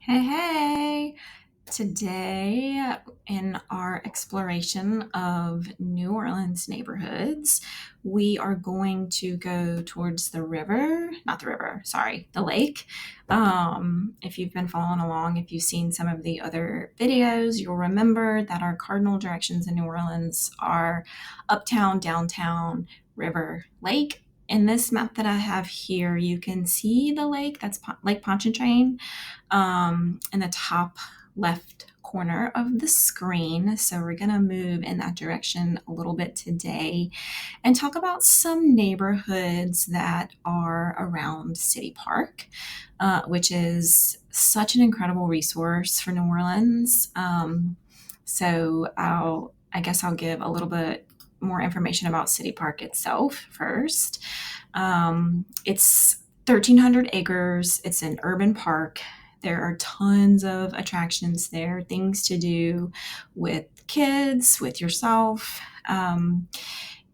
Hey, hey! Today, in our exploration of New Orleans neighborhoods, we are going to go towards the river, not the river, sorry, the lake. If you've been following along, if you've seen some of the other videos, you'll remember that our cardinal directions in New Orleans are uptown, downtown, river, lake. In this map that I have here, you can see the lake. That's Lake Pontchartrain in the top left corner of the screen. So we're going to move in that direction a little bit today and talk about some neighborhoods that are around City Park, which is such an incredible resource for New Orleans. I guess I'll give a little bit more information about City Park itself first. It's 1,300 acres. It's an urban park. There are tons of attractions there, things to do with kids, with yourself.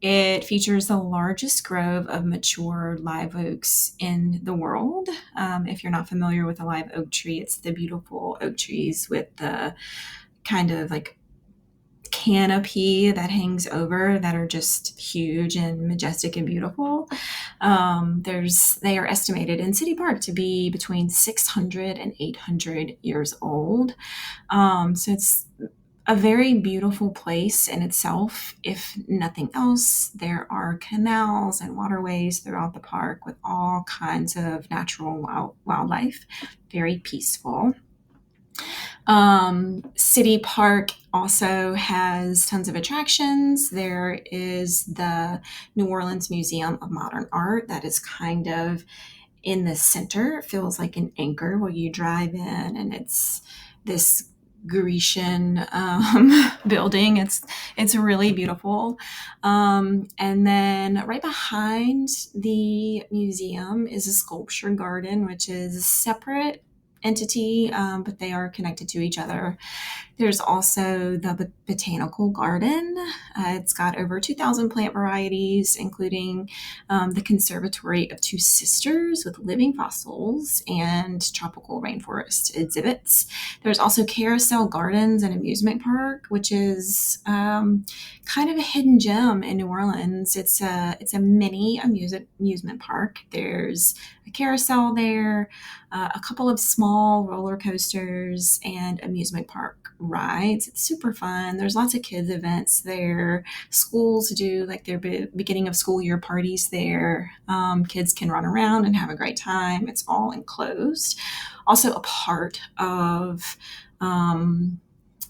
It features the largest grove of mature live oaks in the world. If you're not familiar with a live oak tree, it's the beautiful oak trees with the kind of like canopy that hangs over that are just huge and majestic and beautiful. They are estimated in City Park to be between 600 and 800 years old. So it's a very beautiful place in itself. If nothing else, there are canals and waterways throughout the park with all kinds of natural wildlife. Very peaceful. City Park also has tons of attractions. There is the New Orleans Museum of Modern Art that is kind of in the center. It feels like an anchor where you drive in, and it's this Grecian building. It's really beautiful. And then right behind the museum is a sculpture garden, which is a separate entity, but they are connected to each other. There's also the botanical garden. It's got over 2,000 plant varieties, including the Conservatory of Two Sisters with living fossils and tropical rainforest exhibits. There's also Carousel Gardens and Amusement Park, which is kind of a hidden gem in New Orleans. It's a mini amusement park. There's a carousel there, a couple of small roller coasters, and amusement park rides. It's super fun. There's lots of kids events there. Schools do like their beginning of school year parties there. Kids can run around and have a great time. It's all enclosed. Also, a part of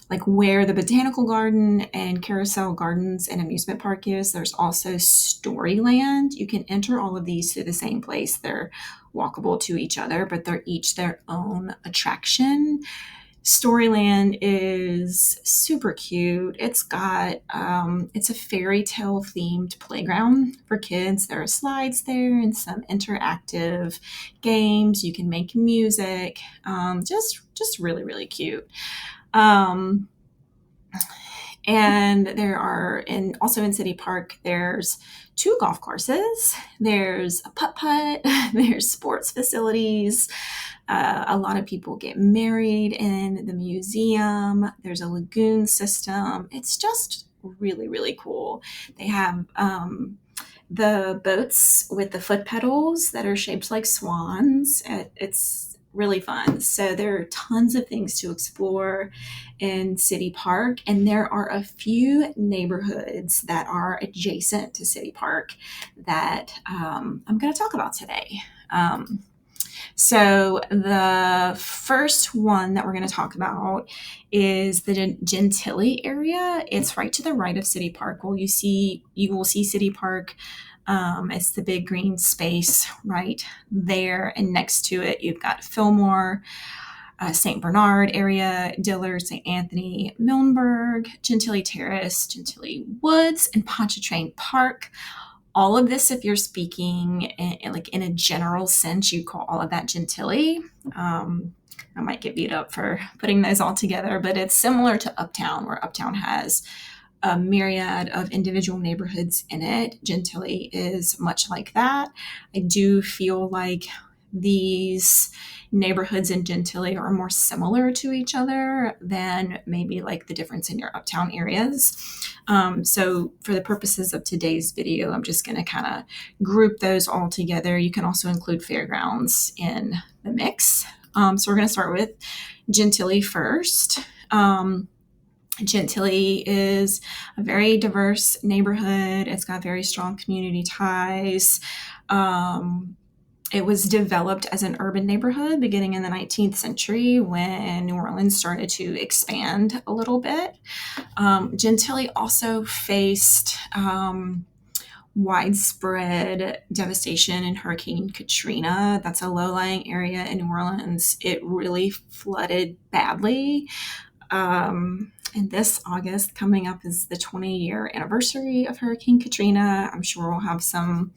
like where the botanical garden and carousel gardens and amusement park is, there's also Storyland. You can enter all of these through the same place. They're walkable to each other, but they're each their own attraction. Storyland is super cute. It's a fairy tale themed playground for kids. There are slides there and some interactive games. You can make music. Just really, really cute. Um, and there are also in City Park, there's two golf courses. There's a putt-putt. There's sports facilities. A lot of people get married in the museum. There's a lagoon system. It's just really, really cool. They have the boats with the foot pedals that are shaped like swans. It's really fun. So there are tons of things to explore in City Park, and there are a few neighborhoods that are adjacent to City Park that I'm going to talk about today. So the first one that we're going to talk about is the Gentilly area. It's right to the right of City Park. You will see City Park. It's the big green space right there, and next to it you've got Fillmore, St. Bernard area, Dillard, St. Anthony, Milneburg, Gentilly Terrace, Gentilly Woods, and Pontchartrain Park. All of this, if you're speaking in a general sense, you call all of that Gentilly. I might get beat up for putting those all together, but it's similar to Uptown, where Uptown has a myriad of individual neighborhoods in it. Gentilly is much like that. I do feel like these neighborhoods in Gentilly are more similar to each other than maybe like the difference in your uptown areas. So for the purposes of today's video, I'm just going to kind of group those all together. You can also include fairgrounds in the mix. So we're going to start with Gentilly first. Gentilly is a very diverse neighborhood. It's got very strong community ties. It was developed as an urban neighborhood beginning in the 19th century when New Orleans started to expand a little bit. Gentilly also faced widespread devastation in Hurricane Katrina. That's a low-lying area in New Orleans. It really flooded badly. And this August coming up is the 20-year anniversary of Hurricane Katrina. I'm sure we'll have some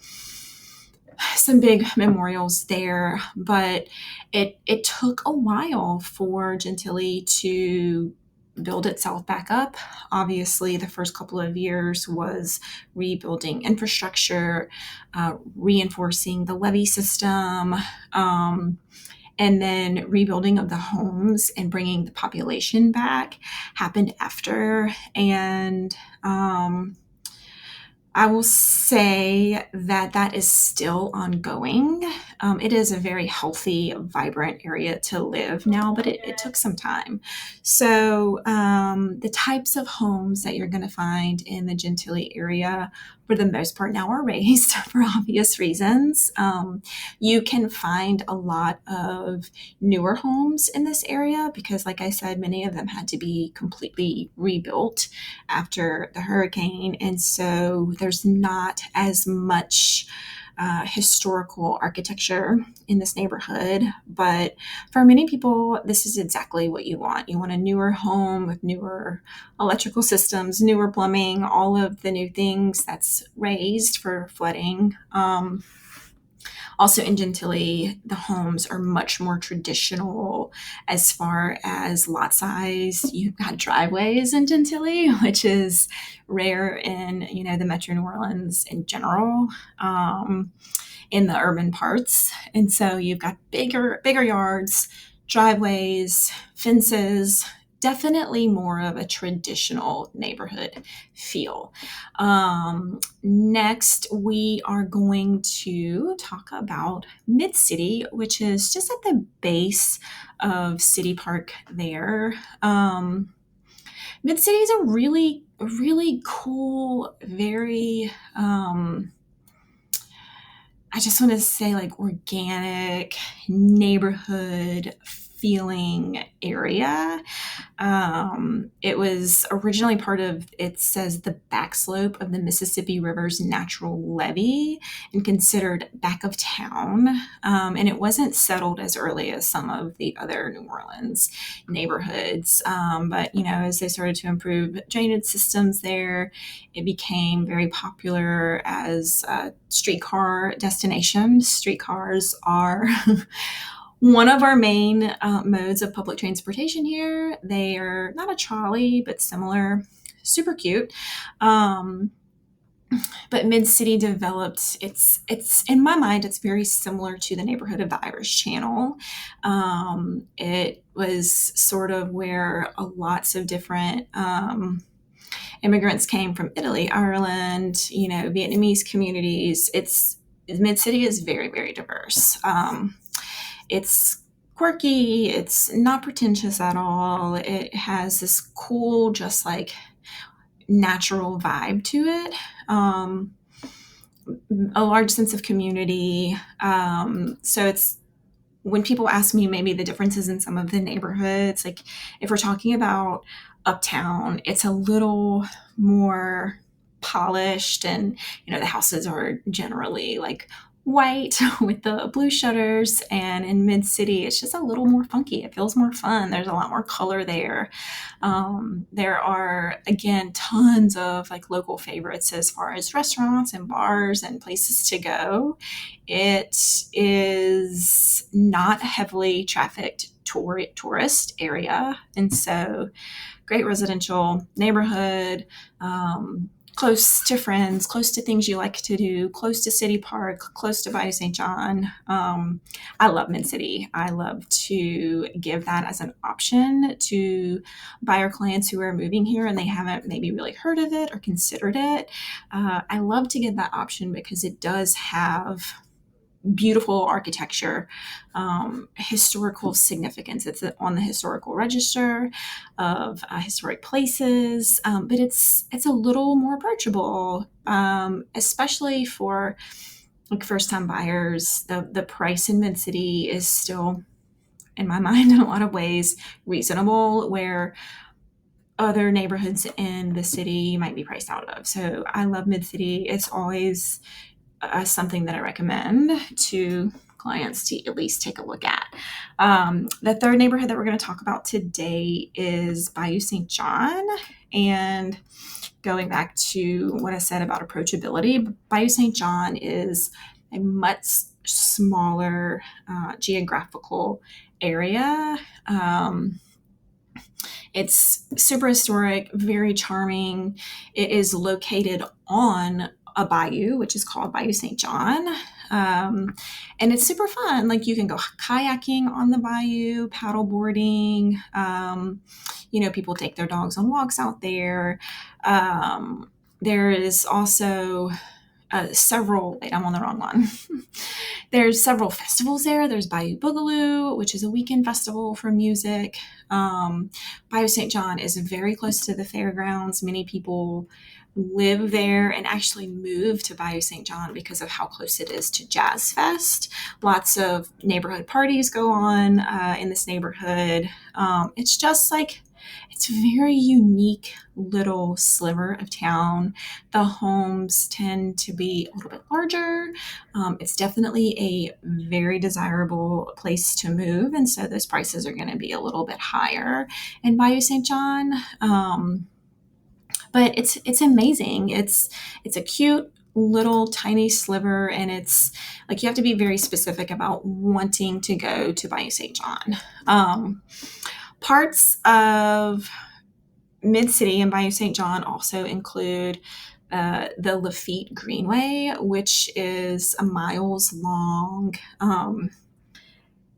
big memorials there, but it took a while for Gentilly to build itself back up. Obviously, the first couple of years was rebuilding infrastructure, reinforcing the levee system, and then rebuilding of the homes and bringing the population back happened after. And I will say that that is still ongoing. It is a very healthy, vibrant area to live now, but it took some time. So the types of homes that you're going to find in the Gentilly area, for the most part now, are raised for obvious reasons. You can find a lot of newer homes in this area because, like I said, many of them had to be completely rebuilt after the hurricane. And so there's not as much historical architecture in this neighborhood. But for many people, this is exactly what you want. You want a newer home with newer electrical systems, newer plumbing, all of the new things that's raised for flooding. Also in Gentilly, the homes are much more traditional as far as lot size. You've got driveways in Gentilly, which is rare in, the Metro New Orleans in general, in the urban parts. And so you've got bigger yards, driveways, fences, definitely more of a traditional neighborhood feel. Next, we are going to talk about Mid-City, which is just at the base of City Park there. Mid-City is a really cool, very, I just want to say like organic neighborhood feeling area. It was originally part of, it says, the backslope of the Mississippi River's natural levee and considered back of town. And it wasn't settled as early as some of the other New Orleans neighborhoods. But, as they started to improve drainage systems there, it became very popular as a streetcar destination. Streetcars are one of our main modes of public transportation here. They are not a trolley, but similar, super cute. But Mid-City developed, it's in my mind, it's very similar to the neighborhood of the Irish Channel. It was sort of where lots of different immigrants came from Italy, Ireland, Vietnamese communities. Mid-City is very, very diverse. It's quirky. It's not pretentious at all. It has this cool, just like natural vibe to it. A large sense of community. So it's, when people ask me maybe the differences in some of the neighborhoods, like if we're talking about uptown, it's a little more polished, and the houses are generally like white with the blue shutters. And in Mid-City, it's just a little more funky. It feels more fun. There's a lot more color there. There are, again, tons of like local favorites as far as restaurants and bars and places to go. It is not a heavily trafficked tourist area, and so great residential neighborhood, close to friends, close to things you like to do, close to City Park, close to Bayou St. John. I love Mid City. I love to give that as an option to buyer clients who are moving here and they haven't maybe really heard of it or considered it. I love to give that option because it does have beautiful architecture, historical significance. It's on the historical register of historic places, but it's a little more approachable, especially for like first time buyers. The price in Mid City is still, in my mind, in a lot of ways reasonable, where other neighborhoods in the city might be priced out of. So I love Mid City. It's always something that I recommend to clients to at least take a look at. The third neighborhood that we're going to talk about today is Bayou St. John. And going back to what I said about approachability, Bayou St. John is a much smaller geographical area. It's super historic, very charming. It is located on a bayou, which is called Bayou St. John. And it's super fun. Like you can go kayaking on the bayou, paddle boarding. People take their dogs on walks out there. There is also wait, I'm on the wrong one. There's several festivals there. There's Bayou Boogaloo, which is a weekend festival for music. Bayou St. John is very close to the fairgrounds. Many people live there and actually move to Bayou St. John because of how close it is to Jazz Fest. Lots of neighborhood parties go on in this neighborhood. It's just like, it's a very unique little sliver of town. The homes tend to be a little bit larger. It's definitely a very desirable place to move, and so those prices are going to be a little bit higher in Bayou St. John. But it's amazing. It's a cute little tiny sliver, and it's like you have to be very specific about wanting to go to Bayou St. John. Parts of Mid City and Bayou St. John also include the Lafitte Greenway, which is a miles long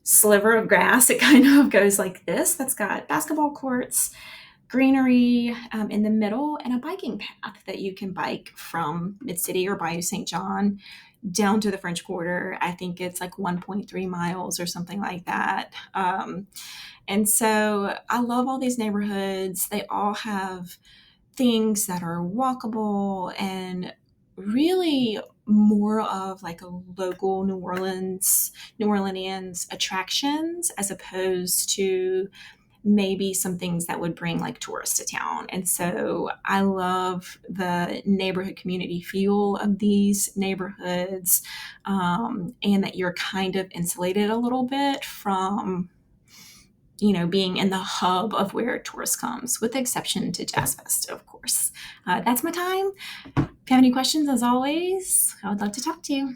sliver of grass. It kind of goes like this. That's got basketball courts, greenery in the middle, and a biking path that you can bike from Mid City or Bayou St. John down to the French Quarter. I think it's like 1.3 miles or something like that. And so I love all these neighborhoods. They all have things that are walkable and really more of like a local New Orleanians attractions, as opposed to maybe some things that would bring like tourists to town. And so I love the neighborhood community feel of these neighborhoods, and that you're kind of insulated a little bit from being in the hub of where tourists comes, with the exception to Jazz Fest, of course. That's my time. If you have any questions, as always, I would love to talk to you.